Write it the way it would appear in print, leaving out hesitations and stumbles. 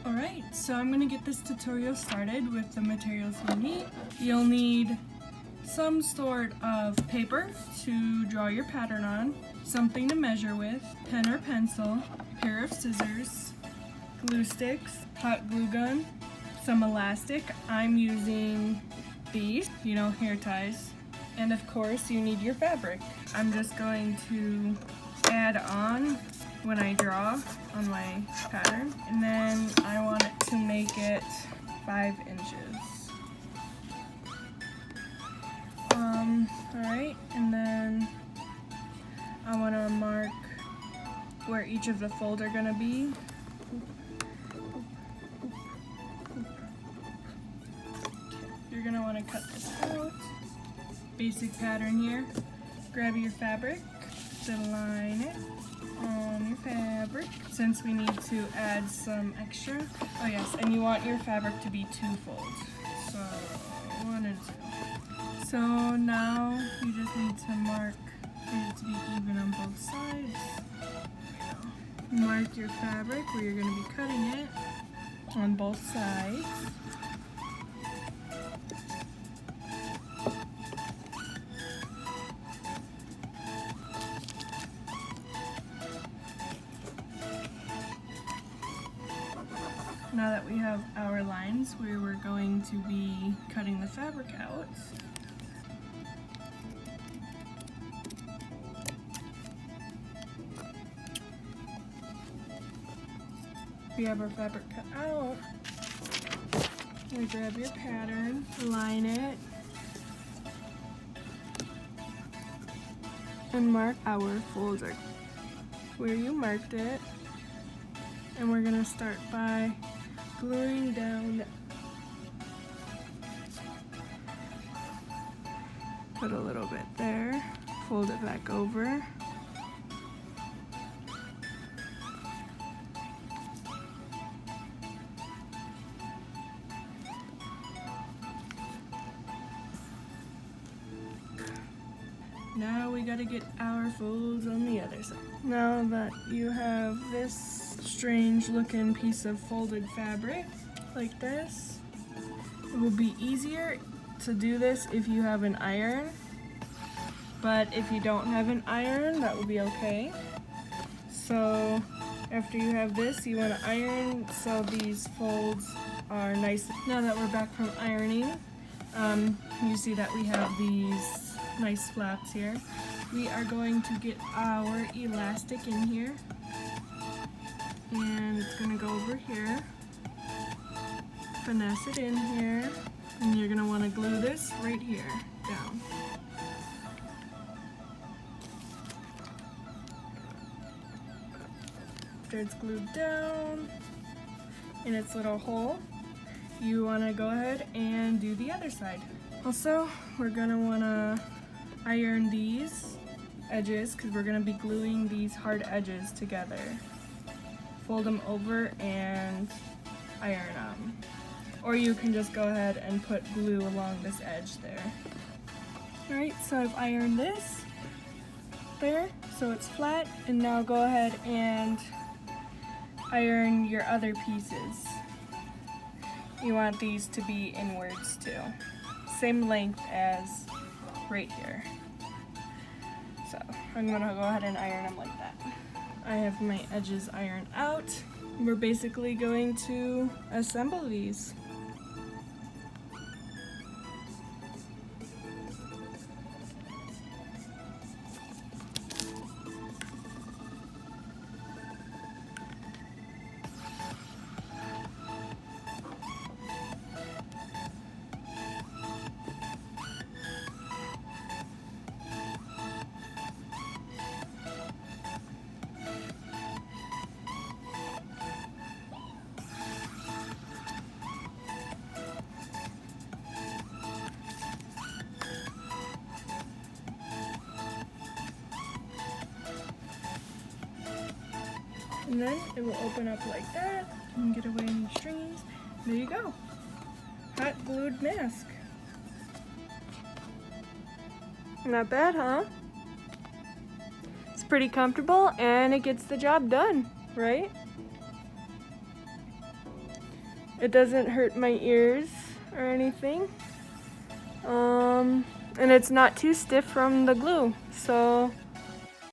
Alright, so I'm going to get this tutorial started with the materials you need. You'll need some sort of paper to draw your pattern on, something to measure with, pen or pencil, pair of scissors, glue sticks, hot glue gun, some elastic. I'm using these, hair ties. And of course you need your fabric. I'm just going to add on when I draw on my pattern, and then I want it to make it 5 inches. Alright, and then I want to mark where each of the folds are going to be. You're going to want to cut this out. Basic pattern here. Grab your fabric to line it on your fabric, since we need to add some extra. Oh yes, and you want your fabric to be 2 folds. So 1 and 2. So now you just need to mark it to be even on both sides. Mark your fabric where you're going to be cutting it on both sides. Now that we have our lines where we're going to be cutting the fabric out, we have our fabric cut out. We grab your pattern, line it, and mark our folder where you marked it. And we're gonna start by gluing down. Put a little bit there, fold it back over. Now we gotta get our folds on the other side. Now that you have this strange looking piece of folded fabric like this, it will be easier to do this if you have an iron, but if you don't have an iron, that will be okay. So after you have this, you want to iron so these folds are nice. Now that we're back from ironing, you see that we have these nice flaps here. We are going to get our elastic in here, and it's going to go over here, finesse it in here, and you're going to want to glue this right here down. After it's glued down in its little hole, you want to go ahead and do the other side. Also, we're going to want to iron these edges because we're going to be gluing these hard edges together. Fold them over and iron them. Or you can just go ahead and put glue along this edge there. Alright, so I've ironed this there, so it's flat, and now go ahead and iron your other pieces. You want these to be inwards too. Same length as right here. So I'm gonna go ahead and iron them like that. I have my edges ironed out. We're basically going to assemble these. And then it will open up like that and get away any strings. There you go. Hot glued mask. Not bad, huh? It's pretty comfortable and it gets the job done, right? It doesn't hurt my ears or anything. And it's not too stiff from the glue, so